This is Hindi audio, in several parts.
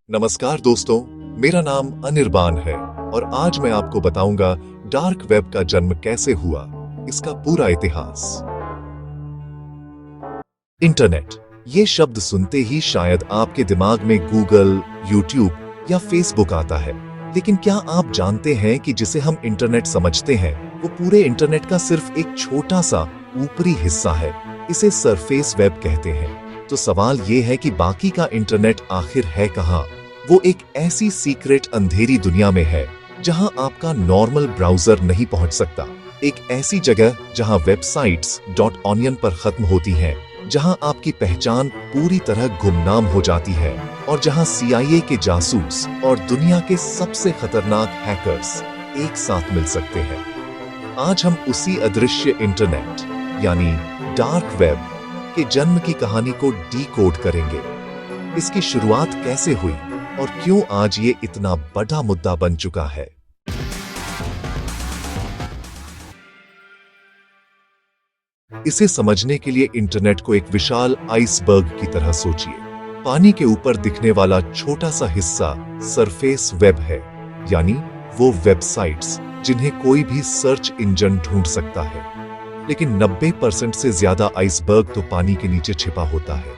नमस्कार दोस्तों, मेरा नाम अनिर्बान है और आज मैं आपको बताऊंगा डार्क वेब का जन्म कैसे हुआ, इसका पूरा इतिहास। इंटरनेट, ये शब्द सुनते ही शायद आपके दिमाग में गूगल, यूट्यूब या फेसबुक आता है, लेकिन क्या आप जानते हैं कि जिसे हम इंटरनेट समझते हैं वो पूरे इंटरनेट का सिर्फ एक छोटा सा ऊपरी हिस्सा है। इसे सरफेस वेब कहते हैं। तो सवाल ये है कि बाकी का इंटरनेट आखिर है कहां? वो एक ऐसी सीक्रेट अंधेरी दुनिया में है जहां आपका नॉर्मल ब्राउजर नहीं पहुंच सकता। एक ऐसी जगह जहां वेबसाइट्स .onion पर खत्म होती हैं, जहां आपकी पहचान पूरी तरह गुमनाम हो जाती है और जहां CIA के जासूस और दुनिया के सबसे खतरनाक हैकर्स एक साथ मिल सकते हैं। आज हम उसी अदृश्य इंटरनेट यानी डार्क वेब के जन्म की कहानी को डीकोड करेंगे। इसकी शुरुआत कैसे हुई और क्यों आज ये इतना बड़ा मुद्दा बन चुका है। इसे समझने के लिए इंटरनेट को एक विशाल आइसबर्ग की तरह सोचिए। पानी के ऊपर दिखने वाला छोटा सा हिस्सा सरफेस वेब है, यानी वो वेबसाइट्स जिन्हें कोई भी सर्च इंजन ढूंढ सकता है। लेकिन 90% से ज्यादा आइसबर्ग तो पानी के नीचे छिपा होता है।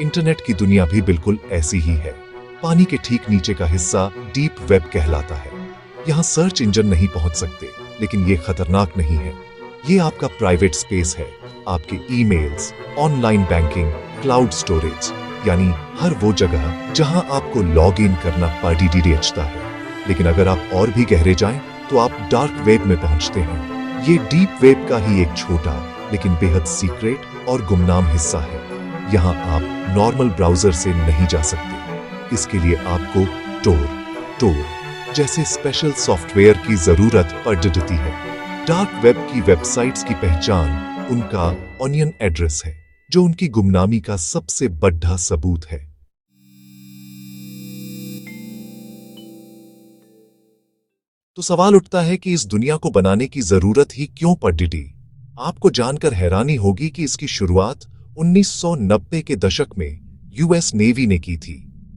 इंटरनेट की दुनिया भी बिल्कुल ऐसी ही है। पानी के ठीक नीचे का हिस्सा डीप वेब कहलाता है। यहाँ सर्च इंजन नहीं पहुंच सकते, लेकिन ये खतरनाक नहीं है। ये आपका प्राइवेट स्पेस है। आपके emails, online banking, cloud storage, यानी हर वो जगह जहां आपको लॉग इन करना पड़ता है। लेकिन अगर आप और भी गहरे जाएं, तो आप डार्क वेब में पहुंचते हैं। ये डीप वेब का ही एक छोटा लेकिन बेहद सीक्रेट और गुमनाम हिस्सा है। यहाँ आप नॉर्मल ब्राउजर से नहीं जा सकते। इसके लिए आपको टोर जैसे स्पेशल सॉफ्टवेयर की जरूरत पड़ती है। डार्क वेब की वेबसाइट्स की पहचान उनका ऑनियन एड्रेस है, जो उनकी गुमनामी का सबसे बड़ा सबूत है। तो सवाल उठता है कि इस दुनिया को बनाने की जरूरत ही क्यों पड़ी। आपको जानकर हैरानी होगी कि इसकी शुरुआत 1990 के दशक में यूएस नेवी ने की थी।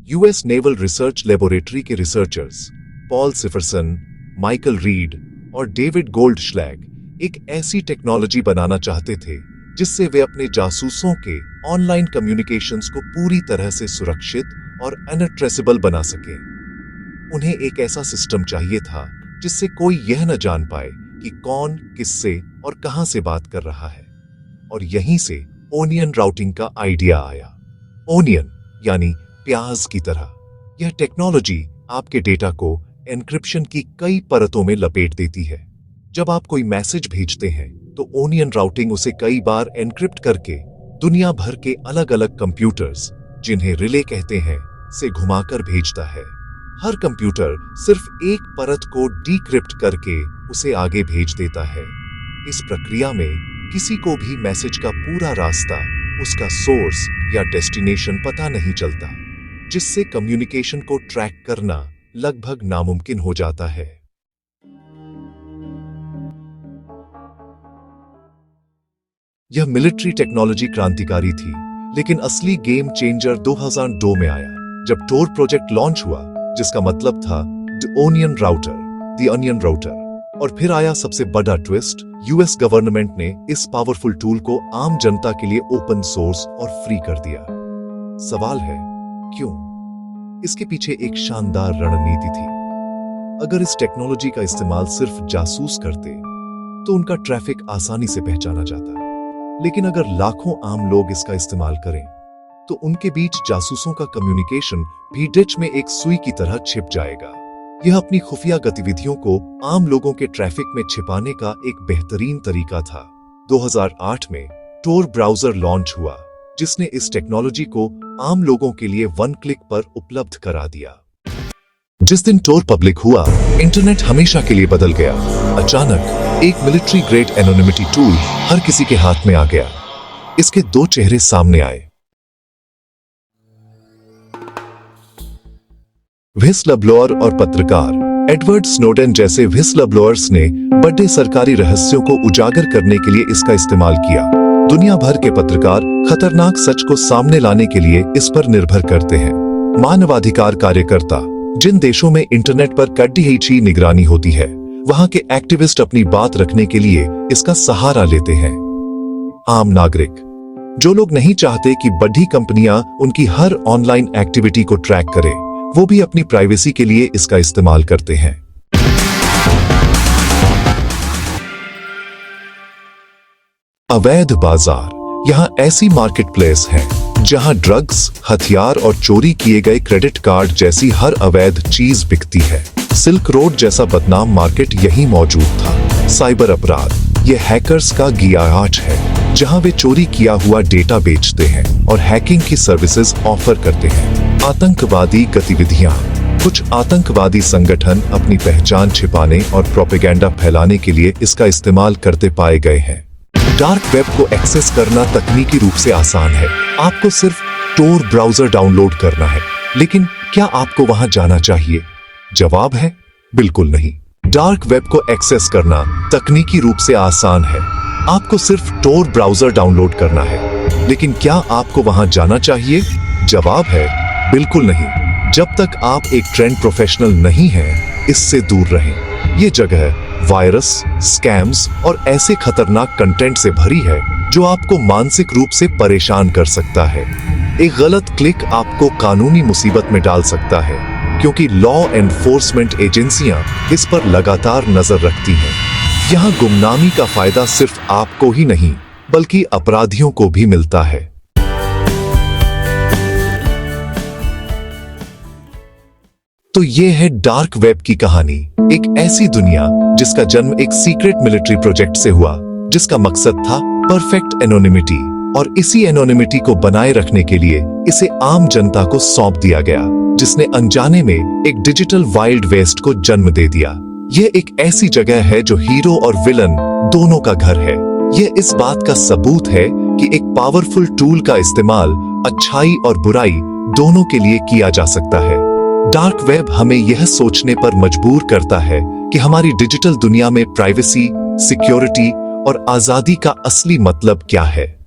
यूएस नेवल रिसर्च लेबोरेटरी के रिसर्चर्स पॉल सिफरसन, माइकल रीड और डेविड गोल्डश्लैग एक ऐसी टेक्नोलॉजी बनाना चाहते थे जिससे वे अपने जासूसों के ऑनलाइन कम्युनिकेशंस को पूरी तरह से सुरक्षित और अनट्रेसेबल बना सके। उन्हें एक ऐसा सिस्टम चाहिए था जिससे कोई यह न जान पाए कि कौन किससे और कहां से बात कर रहा है। और यहीं से ओनियन राउटिंग का आइडिया आया। ओनियन यानी प्याज की तरह। यह टेक्नोलॉजी आपके डेटा को एन्क्रिप्शन की कई परतों में लपेट देती है। जब आप कोई मैसेज भेजते हैं तो ओनियन राउटिंग उसे कई बार एन्क्रिप्ट करके दुनिया भर के अलग अलग कंप्यूटर्स, जिन्हें रिले कहते हैं, से घुमाकर भेजता है। हर कंप्यूटर सिर्फ एक परत को डीक्रिप्ट करके उसे आगे भेज देता है। इस प्रक्रिया में किसी को भी मैसेज का पूरा रास्ता, उसका सोर्स या डेस्टिनेशन पता नहीं चलता, जिससे कम्युनिकेशन को ट्रैक करना लगभग नामुमकिन हो जाता है। यह मिलिट्री टेक्नोलॉजी क्रांतिकारी थी, लेकिन असली गेम चेंजर 2002 में आया, जब टोर प्रोजेक्ट लॉन्च हुआ, जिसका मतलब था द ओनियन राउटर। और फिर आया सबसे बड़ा ट्विस्ट। यूएस गवर्नमेंट ने इस पावरफुल टूल को आम जनता के लिए ओपन सोर्स और फ्री कर दिया। सवाल है, क्यों? इसके पीछे एक शानदार रणनीति थी। अगर इस टेक्नोलॉजी का इस्तेमाल सिर्फ जासूस करते तो उनका ट्रैफिक आसानी से पहचाना जाता, लेकिन अगर लाखों आम लोग इसका इस्तेमाल करें तो उनके बीच जासूसों का कम्युनिकेशन भी डिच में एक सुई की तरह छिप जाएगा। यह अपनी खुफिया गतिविधियों को आम लोगों के ट्रैफिक में छिपाने का एक बेहतरीन तरीका था। 2008 में टोर ब्राउजर लॉन्च हुआ, जिसने इस टेक्नोलॉजी को आम लोगों के लिए 1 क्लिक पर उपलब्ध करा दिया। जिस दिन टोर पब्लिक हुआ, इंटरनेट हमेशा के लिए बदल गया। अचानक एक मिलिट्री ग्रेड एनोनिमिटी टूल हर किसी के हाथ में आ गया। इसके दो चेहरे सामने आए। व्हिसलब्लोअर और पत्रकार। एडवर्ड स्नोडेन जैसे व्हिसलब्लोअर्स ने बड़े सरकारी रहस्यों को उजागर करने के लिए इसका इस्तेमाल किया। दुनिया भर के पत्रकार खतरनाक सच को सामने लाने के लिए इस पर निर्भर करते हैं। मानवाधिकार कार्यकर्ता। जिन देशों में इंटरनेट पर कड़ी निगरानी होती है, वहां के एक्टिविस्ट अपनी बात रखने के लिए इसका सहारा लेते हैं। आम नागरिक, जो लोग नहीं चाहते कि बड़ी कंपनियां उनकी हर ऑनलाइन एक्टिविटी को ट्रैक करें, वो भी अपनी प्राइवेसी के लिए इसका इस्तेमाल करते हैं। अवैध बाजार। यहाँ ऐसी मार्केट प्लेस है जहाँ ड्रग्स, हथियार और चोरी किए गए क्रेडिट कार्ड जैसी हर अवैध चीज बिकती है। सिल्क रोड जैसा बदनाम मार्केट यहीं मौजूद था। साइबर अपराध। ये हैकर्स का गियाहाट है, जहाँ वे चोरी किया हुआ डेटा बेचते हैं और हैकिंग की सर्विसेज ऑफर करते हैं। आतंकवादी गतिविधियां। कुछ आतंकवादी संगठन अपनी पहचान छिपाने और प्रोपेगेंडा फैलाने के लिए इसका इस्तेमाल करते पाए गए हैं। डार्क वेब को एक्सेस करना तकनीकी रूप से आसान है। आपको सिर्फ tor ब्राउजर डाउनलोड करना है। लेकिन क्या आपको वहां जाना चाहिए? जवाब है बिल्कुल नहीं। डार्क वेब को एक्सेस करना तकनीकी रूप से आसान है। आपको सिर्फ tor ब्राउजर डाउनलोड करना है। लेकिन क्या आपको वहां जाना चाहिए? जवाब है बिल्कुल नहीं। जब तक आप एक ट्रेंड प्रोफेशनल नहीं हैं, इससे दूर रहें। ये जगह वायरस, स्कैम्स और ऐसे खतरनाक कंटेंट से भरी है जो आपको मानसिक रूप से परेशान कर सकता है। एक गलत क्लिक आपको कानूनी मुसीबत में डाल सकता है, क्योंकि लॉ एनफोर्समेंट एजेंसियां इस पर लगातार नजर रखती हैं। यहाँ गुमनामी का फायदा सिर्फ आपको ही नहीं, बल्कि अपराधियों को भी मिलता है। तो ये है डार्क वेब की कहानी। एक ऐसी दुनिया जिसका जन्म एक सीक्रेट मिलिट्री प्रोजेक्ट से हुआ, जिसका मकसद था परफेक्ट एनोनिमिटी, और इसी एनोनिमिटी को बनाए रखने के लिए इसे आम जनता को सौंप दिया गया, जिसने अनजाने में एक डिजिटल वाइल्ड वेस्ट को जन्म दे दिया। ये एक ऐसी जगह है जो हीरो और विलन दोनों का घर है। ये इस बात का सबूत है कि एक पावरफुल टूल का इस्तेमाल अच्छाई और बुराई दोनों के लिए किया जा सकता है। डार्क वेब हमें यह सोचने पर मजबूर करता है कि हमारी डिजिटल दुनिया में प्राइवेसी, सिक्योरिटी और आजादी का असली मतलब क्या है।